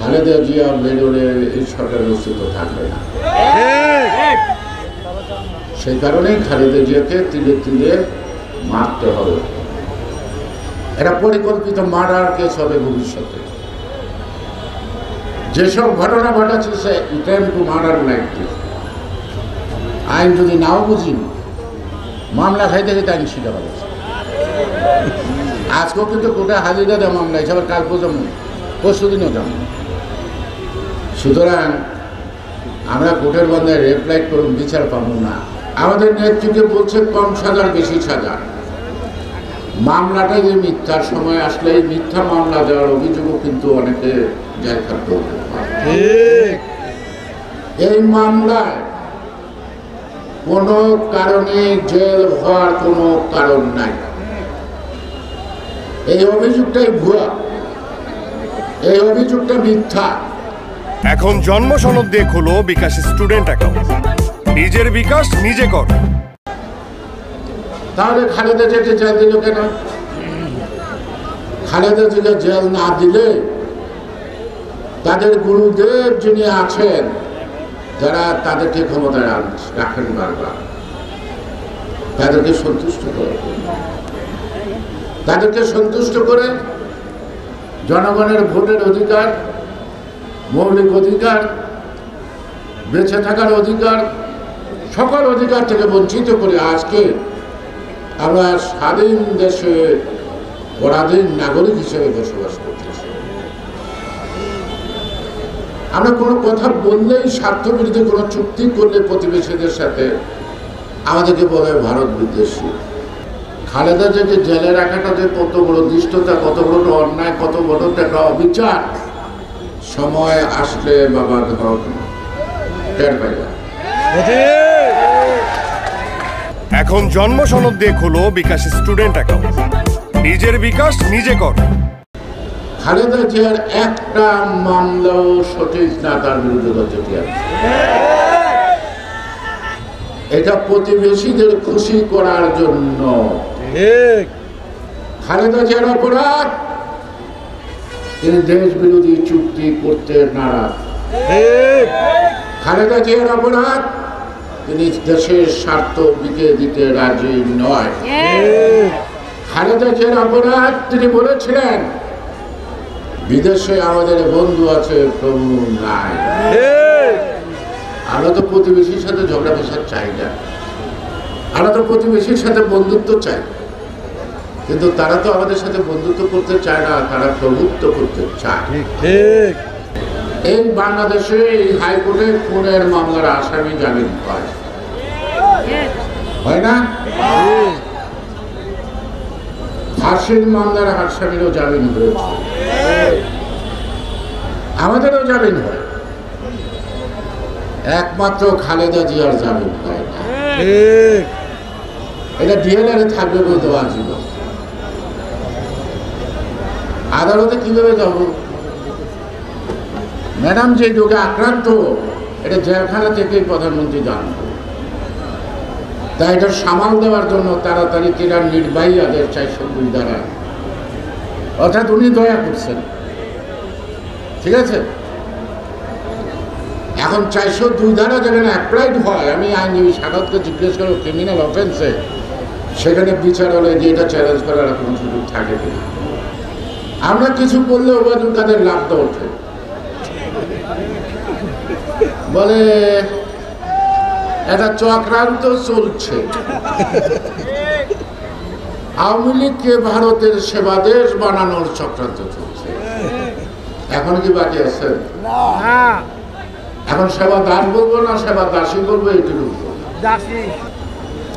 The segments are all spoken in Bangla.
খালেদা জিয়া বেরোলে এই সরকারের অস্তিত্ব থাকবে না। সেই কারণেই খালেদা জিয়াকে তিলে তিলে মারতে হবে। এটা পরিকল্পিত মার্ডার কেস হবে ভবিষ্যতে। যেসব ঘটনা ঘটাচ্ছে attempt to murder like this. আইন যদি নাও বুঝি, মামলা খাইতে খাইতে আইন শিখা পাচ্ছে। আজকেও কিন্তু কোটা হাজিরা দেওয়া মামলা হিসাবে কাল পরশু দিনও যাবো। সুতরাং আমরা কোর্টের বন্ধায় রেপ্লাইট করুন, বিচার পাবো না। আমাদের নেতৃত্বে বলছে কম সাজার বেশি সাজা। মামলাটা যে মিথ্যার সময় আসলে এই মিথ্যা মামলা দেওয়ার অভিযোগও কিন্তু অনেকে জায়গা করতে পারে। এই মামলায় কোনো কারণে জেল হওয়ার কোনো কারণ নাই। এই অভিযোগটাই ভুয়া, এই অভিযোগটা মিথ্যা। এখন জন্ম সনদ দিয়ে খোলো বিকাশ স্টুডেন্ট অ্যাকাউন্ট। নিজের বিকাশ নিজে কর। তাহলে খালেদা জিয়াকে জেল দিল কেন? খালেদা জিয়াকে জেল না দিলে তাদের গুরুদেব যিনি আছেন, যারা তাদেরকে ক্ষমতায় রাখেন বারবার, তাদেরকে সন্তুষ্ট করে জনগণের ভোটের অধিকার, মৌলিক অধিকার, বেঁচে থাকার অধিকার, সকল অধিকার থেকে বঞ্চিত করে আজকে আমরা স্বাধীন দেশে পরাধীন নাগরিক হিসেবে বসবাস করতেছি। আমরা কোনো কথা বললেই স্বার্থবিরোধী কোনো চুক্তি করলে প্রতিবেশীদের সাথে আমাদেরকে বলে ভারত বিদ্বেষী। খালেদা জিয়াকে জেলে রাখাটা যে কত বড় দৃষ্টতা, কত বড় অন্যায়, কত বড় একটা অবিচার, সময় আসলে বাবা ধর টের পাইবা। এখন জন্ম সনদ দিয়ে খোলো বিকাশ স্টুডেন্ট অ্যাকাউন্ট। নিজের বিকাশ নিজে কর। খালেদা জিয়ার একটা মামলাও সঠিক না, তার বিরুদ্ধে এটা প্রতিবেশীদের খুশি করার জন্য। খালেদা জিয়ার অপরাধ, তিনি দেশ বিরোধী চুক্তি করতে নারাজ। খালেদা জিয়ার অপরাধ, তিনি দেশের স্বার্থ বিকে দিতে রাজি নয়। খালেদা জিয়ার অপরাধ, তিনি বলেছিলেন বিদেশে আমাদের বন্ধু আছে, প্রভু নাই। আমরা তো প্রতিবেশীর সাথে ঝগড়া ফেসাদ চাই না, আমরা তো প্রতিবেশীর সাথে বন্ধুত্ব চাই, কিন্তু তারা তো আমাদের সাথে বন্ধুত্ব করতে চায় না, তারা প্রভুত্ব করতে চায়। এই বাংলাদেশে এই হাইকোর্টে খুনের মামলার আসামি জামিন পায়, হয় না? ফাঁসির মামলার আসামিরও জামিন হয়েছে, আমাদেরও জামিন হয়, একমাত্র খালেদা জিয়ার জামিন হয় না। এটা ডিএনএ থাকবে বলে দেওয়া ছিল। আদালতে কিভাবে যাব? ম্যাডাম যে রোগে আক্রান্ত, এটা জেলখানা থেকেই প্রধানমন্ত্রী জানতো। তাই এটা সামাল দেওয়ার জন্য তাড়াতাড়ি তারা নির্বাহী আদেশ 402 দ্বারা, অর্থাৎ উনি দয়া করছেন, ঠিক আছে? এখন 402 ধারা যেখানে অ্যাপ্লাইড হয়, আমি আইনজীবী সাগরকে জিজ্ঞেস করব ক্রিমিনাল অফেন্সে, সেখানে বিচার হলে যে এটা চ্যালেঞ্জ করার কোনো সুযোগ থাকে কিনা। আমরা কিছু করলে ওবায়দুল কাদের লাভটা ওঠে, বলে একটা চক্রান্ত চলছে, আওয়ামী লীগকে ভারতের সেবা দেশ বানানোর চক্রান্ত চলছে। এখন কি বাকি আছে? এখন সেবা দাস বলবো না সেবা দাসী বলবো, এইটুকু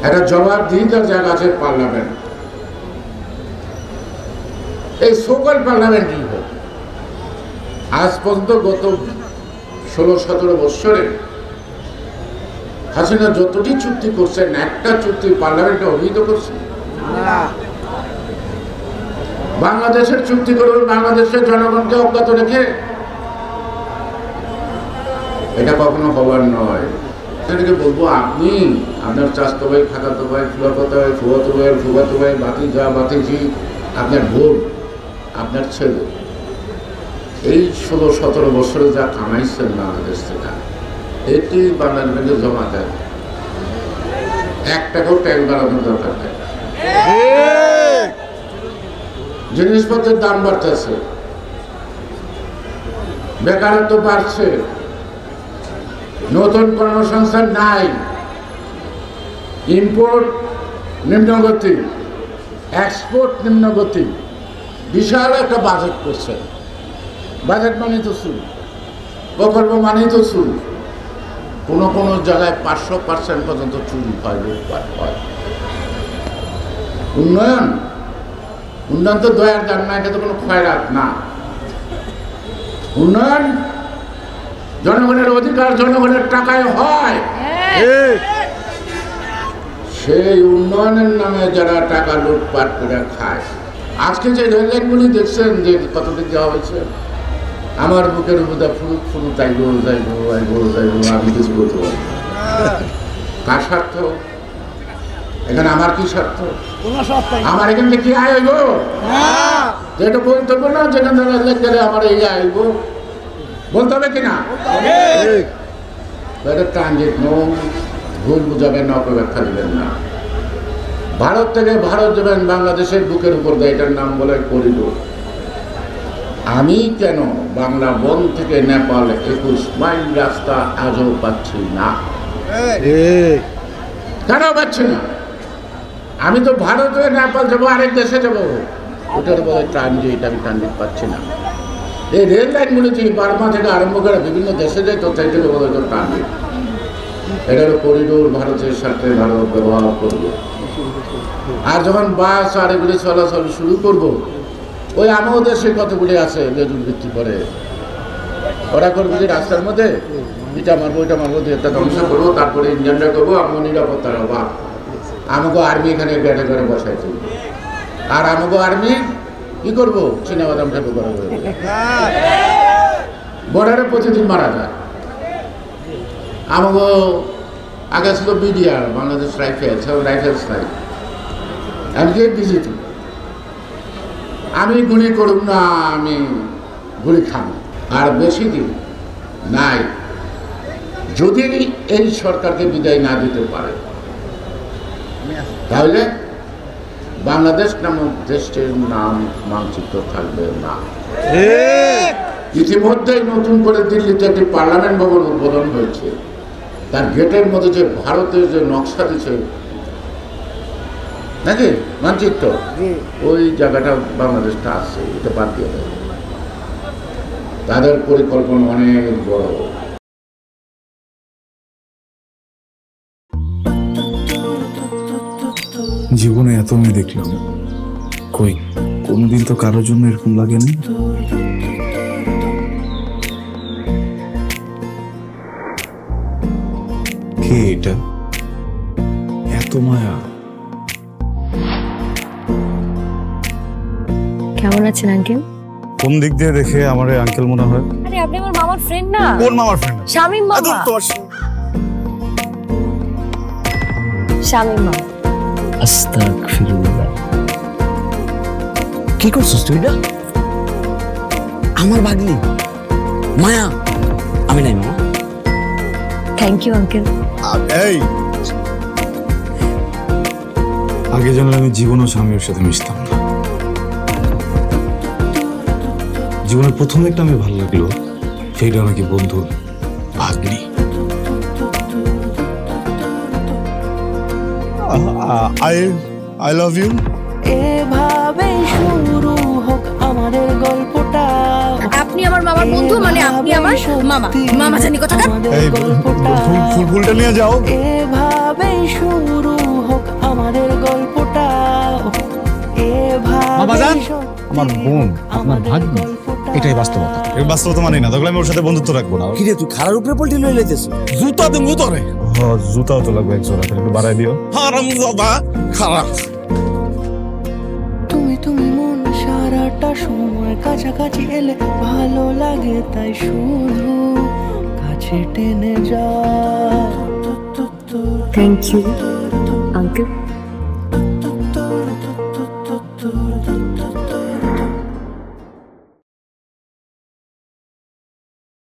একটা জবাবদিহিতার জায়গা আছে পার্লামেন্ট। এই সকল পার্লামেন্ট কি হোক, আজ পর্যন্ত গত 16-17 বছরে হাসিনা যতটি চুক্তি করছেন, একটা চুক্তি পার্লামেন্টে অভিহিত করছে। বাংলাদেশের চুক্তি করবেন বাংলাদেশের জনগণকে অজ্ঞাত রেখে, এটা কখনো হবার নয়। সেটাকে বলবো আপনি, আপনার চাচাতো ভাই, খালাতো ভাই, ফুফাতো ভাই, ফুফাতো ভাই, ফুফাতো ভাই, ভাতিজা, ভাতিজি, আপনার বোন, আপনার ছেলে, এই 16-17 বছরে যা কামাইছেন বাংলাদেশ থেকে, এটি বাংলাদেশ ব্যাংকে জমা দেয়, 1 টাকাও ট্যাক্স বাড়ানোর দরকার নেই। জিনিসপত্রের দাম বাড়তেছে, বেকারত্ব বাড়ছে, নতুন কর্মসংস্থান নাই, ইম্পোর্ট নিম্নগতি, এক্সপোর্ট নিম্নগতি। বিশাল একটা বাজেট করছে, বাজেট মানেই তো সুদ, প্রকল্প মানেই তো সুদ। কোনো জায়গায় 500% পর্যন্ত চুরি হয়, লুটপাট হয়। উন্নয়ন তো দয়ার দান না, এটা তো কোনো খয়রাত না। উন্নয়ন জনগণের অধিকার, জনগণের টাকায় হয়। সেই উন্নয়নের নামে যারা টাকা লুটপাট করে খায়, আজকে যে রেললাইনগুলি দেখছেন যে কতদিন দেওয়া হয়েছে, আমার বুকের উপরে ফুরুক ফুরুক যাইব, আমি কিছু বলতে পারি। কার স্বার্থ এখানে? আমার কি স্বার্থ? আমার এখান থেকে কি আয় হইব? যেটা বলতে হবে না, যেখানে গেলে আমার এই আইব বলতে হবে কিনা? ট্রানজিট ভুল বুঝাবেন না, অপব্যাখ্যা দিবেন না। ভারত থেকে ভারত যাবেন বাংলাদেশের বুকের উপর দেয়, এটার নাম বলে করিডোর। আমি কেন বাংলা বন থেকে নেপাল 21 মাইল রাস্তা আজও পাচ্ছি না? কেন পাচ্ছি না? আমি তো ভারত হয়ে নেপাল যাবো, আরেক দেশে যাবো, ওটার বলে ট্রানজিট। আমি ট্রানজিট পাচ্ছি না। এই রেল লাইনগুলো যে বার্মা থেকে আরম্ভ করে বিভিন্ন দেশে যায়, তো তাই থেকে বলে তো ট্রানজিট। এটার করিডোর ভারতের সাথে ভারত ব্যবহার করবে। আর যখন বাস আর এগুলি চলাচল শুরু করবো, ওই আমাদের দেশে কতগুলি আছে লেজুর ভিত্তি করে, ওরা করবো যে রাস্তার মধ্যে এটা মারবো ওইটা মারবো, একটা ধ্বংস করবো, তারপরে ইঞ্জিনটা করবো, আমার নিরাপত্তার অভাব। আমাকে আর্মি এখানে ব্যাটে করে বসাই তুলব, আর আমাকে আর্মি কি করবো? চিনাবাদাম খেতে করা বর্ডারে প্রতিদিন মারা যায়। আমাকে আগে ছিল বিডিআর, বাংলাদেশ রাইফেলস, রাইফেলস নাই। আমি যে ডিজিটি, আমি গুলি করুন না, আমি গুলি খাবো। আর বেশি দিন নাই, যদি এই সরকারকে বিদায় না দিতে পারে, তাহলে বাংলাদেশ নামক দেশটির নাম মানচিত্র থাকবে না। ইতিমধ্যেই নতুন করে দিল্লিতে একটি পার্লামেন্ট ভবন উদ্বোধন হয়েছে, তার গেটের মধ্যে যে ভারতের যে নকশা দিচ্ছে নাকি মানচিত্র, ওই জায়গাটা বাংলাদেশটা আছে, এটা বাদ দিয়ে দেয়। তাদের পরিকল্পনা অনেক বড়। জীবনে এত মেয়ে দেখলাম, কই কোনদিন তো কারোর জন্য এরকম লাগেনি। কে এটা? এত মায়া। কেমন আছেন আঙ্কেল? কোন দিক দিয়ে দেখে আমার আঙ্কেল মনে হয়? আরে আপনি আমার মামার ফ্রেন্ড না? কোন মামার ফ্রেন্ড? শামীম মামা। শামীম মামা। আস্তাগফিরুল্লাহ। কি করছিস তুই? না আমার ভাগ্নি মায়া। আমি নাই মামা। Thank you uncle. এই আগে জানলে আমি জীবনও স্বামীর সাথে মিশতাম না। জীবনের প্রথম একটা আমি ভালো লাগলো, সেইটা নাকি বন্ধুর ভাগ্নি। I love you. এভাবে শুরু হোক আমাদের গল্পটা। আপনি আমার মামার বন্ধু, মানে আপনি আমার মামা। মামা জানি কথা। এই ফুলটা নিয়ে যাও। এভাবে শুরু হোক আমাদের গল্পটা। বাবাজান, আমার বোন আপনার ভাগ্নি, এটাই বাস্তবতা। এই বাস্তবতা মানি না, তাহলে আমি ওর সাথে বন্ধুত্ব রাখবো না। কি রে তুই খারার উপরে পল্টি লই লাইতেছ? জুতা দেবো তোরে। হ্যাঁ জুতাও তো লাগবে এক জোড়া, একটু বাড়াই দিও। হারামজাদা খারাপ। তুমি মন সারাটা সময় কাছাকাছি এলে ভালো লাগে, তাই শুধু কাছে টেনে যা। Thank you.